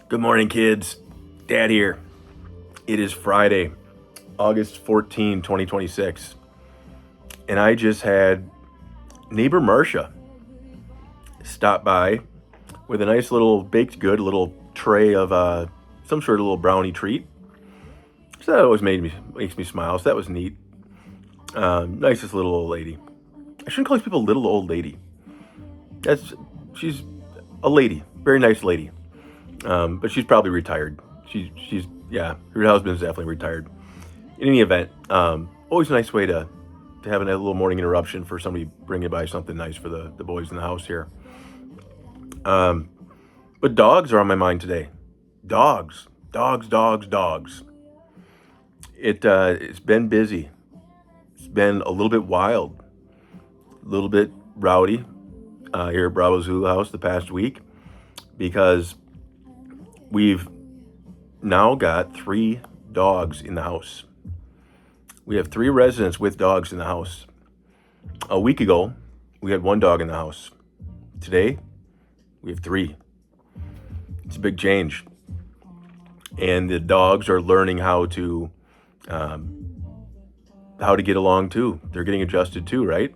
Good morning, kids. Dad here. It is Friday, August 14, 2026. And I just had neighbor Marcia stop by with a nice little baked good, little tray of some sort of little brownie treat. So that always makes me smile. So that was neat. Nicest little old lady. I shouldn't call these people little old lady. She's a lady, very nice lady. But she's probably retired. Her husband's definitely retired. In any event, always a nice way to have a little morning interruption for somebody bringing by something nice for the boys in the house here. But dogs are on my mind today. Dogs. It's been busy. It's been a little bit wild, a little bit rowdy here at Bravo Zulu house the past week, because we've now got 3 dogs in the house. We have 3 residents with dogs in the house. A week ago, we had 1 dog in the house. Today, we have 3. It's a big change. And the dogs are learning how to get along too. They're getting adjusted too, right?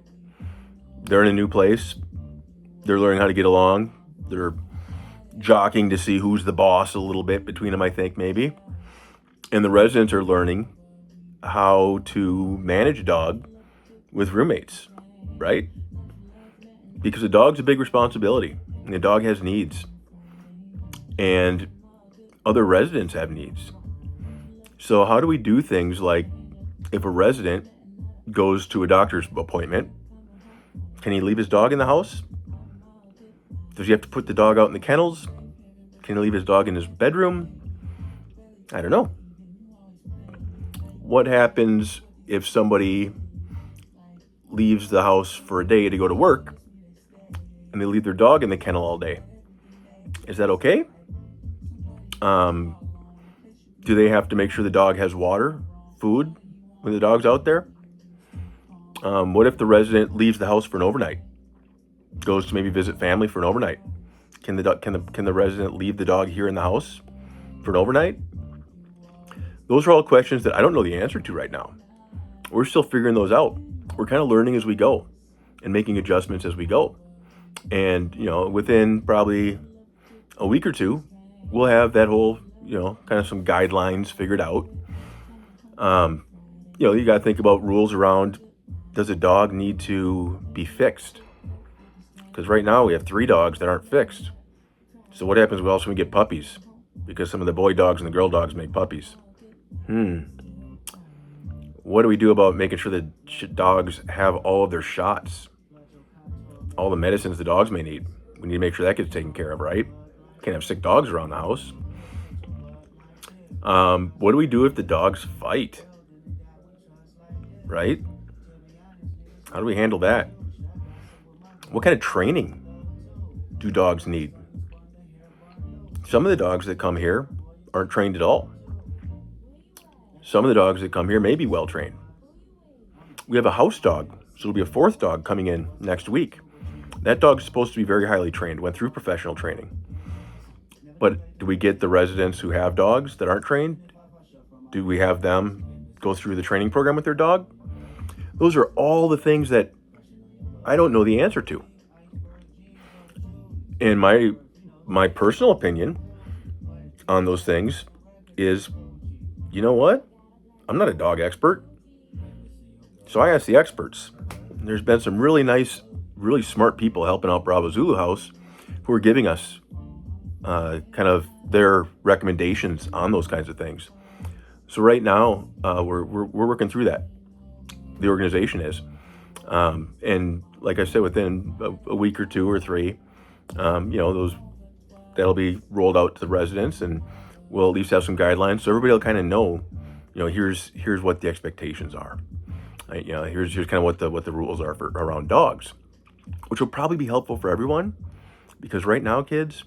They're in a new place. They're learning how to get along. They're jockeying to see who's the boss a little bit between them, I think, maybe. And the residents are learning how to manage a dog with roommates, right? Because a dog's a big responsibility, and the dog has needs, and other residents have needs. So how do we do things like, if a resident goes to a doctor's appointment, can he leave his dog in the house? Does he have to put the dog out in the kennels? Can he leave his dog in his bedroom? I don't know. What happens if somebody leaves the house for a day to go to work and they leave their dog in the kennel all day? Is that okay? Do they have to make sure the dog has water, food when the dog's out there? What if the resident leaves the house for an overnight? Goes to maybe visit family for an overnight. Can the resident leave the dog here in the house for an overnight? Those are all questions that I don't know the answer to right now. We're still figuring those out. We're kind of learning as we go and making adjustments as we go. And, within probably a week or two, we'll have that whole, kind of some guidelines figured out. You got to think about rules around, does a dog need to be fixed? Because right now we have 3 dogs that aren't fixed. So what happens when we get puppies? Because some of the boy dogs and the girl dogs make puppies. What do we do about making sure that dogs have all of their shots? All the medicines the dogs may need. We need to make sure that gets taken care of, right? Can't have sick dogs around the house. What do we do if the dogs fight? Right? How do we handle that? What kind of training do dogs need? Some of the dogs that come here aren't trained at all. Some of the dogs that come here may be well trained. We have a house dog, so it'll be a 4th dog coming in next week. That dog's supposed to be very highly trained, went through professional training. But do we get the residents who have dogs that aren't trained? Do we have them go through the training program with their dog? Those are all the things that I don't know the answer to. And my personal opinion on those things is, you know what? I'm not a dog expert. So I asked the experts. There's been some really nice, really smart people helping out Bravo Zulu House who are giving us kind of their recommendations on those kinds of things. So right now, we're working through that. The organization is. And like I said, within a week or 2 or 3, that'll be rolled out to the residents, and we'll at least have some guidelines so everybody will kind of know, here's what the expectations are. Here's kind of what the rules are around dogs, which will probably be helpful for everyone, because right now, kids,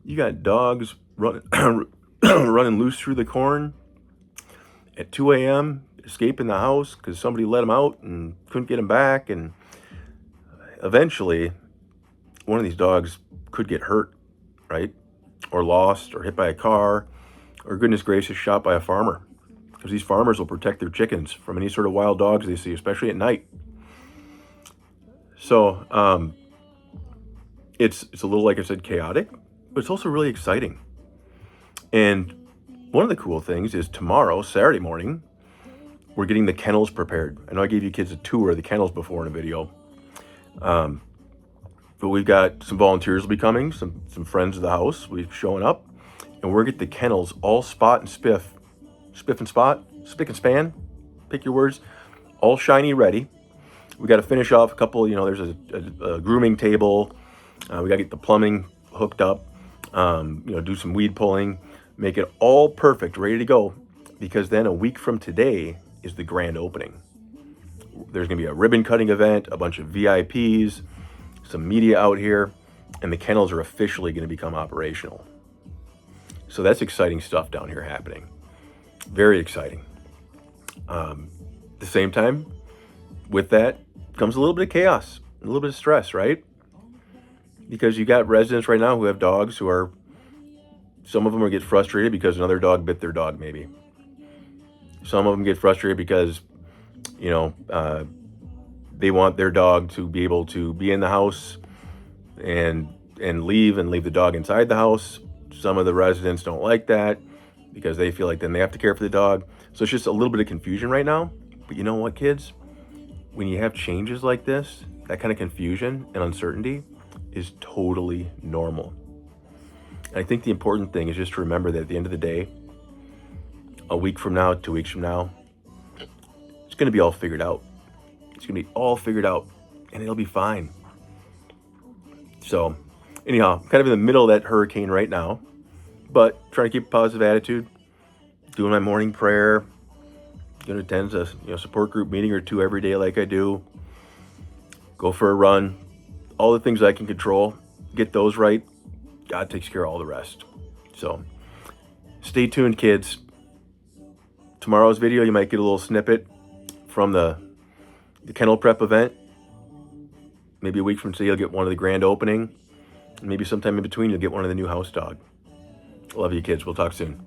you got dogs running loose through the corn at 2 a.m., escaping the house because somebody let them out and couldn't get them back, and eventually one of these dogs could get hurt, right? or lost or hit by a car or, goodness gracious, shot by a farmer. Because these farmers will protect their chickens from any sort of wild dogs they see, especially at night. So it's a little, like I said, chaotic, but it's also really exciting. And one of the cool things is tomorrow, Saturday morning, we're getting the kennels prepared. I know I gave you kids a tour of the kennels before in a video. But we've got some volunteers will be coming, some friends of the house we've showing up, and we're getting the kennels all spot and spiff and spot, spick and span, pick your words, all shiny ready. We got to finish off a couple, there's a grooming table. We got to get the plumbing hooked up, do some weed pulling, make it all perfect, ready to go, because then a week from today is the grand opening. There's going to be a ribbon cutting event, a bunch of VIPs, some media out here, and the kennels are officially going to become operational. So that's exciting stuff down here happening. Very exciting. At the same time, with that comes a little bit of chaos, a little bit of stress, right? Because you got residents right now who have dogs who are, some of them will get frustrated because another dog bit their dog maybe. Some of them get frustrated because, they want their dog to be able to be in the house and leave the dog inside the house. Some of the residents don't like that because they feel like then they have to care for the dog. So it's just a little bit of confusion right now. But you know what, kids? When you have changes like this, that kind of confusion and uncertainty is totally normal. And I think the important thing is just to remember that at the end of the day, a week from now, 2 weeks from now, it's going to be all figured out. It's going to be all figured out, and it'll be fine. So, anyhow, kind of in the middle of that hurricane right now, but trying to keep a positive attitude, doing my morning prayer, going to attend a support group meeting or two every day like I do, go for a run, all the things I can control, get those right. God takes care of all the rest. So, stay tuned, kids. Tomorrow's video, you might get a little snippet from the kennel prep event. Maybe a week from today, you'll get one of the grand opening. Maybe sometime in between, you'll get one of the new house dog. Love you, kids. We'll talk soon.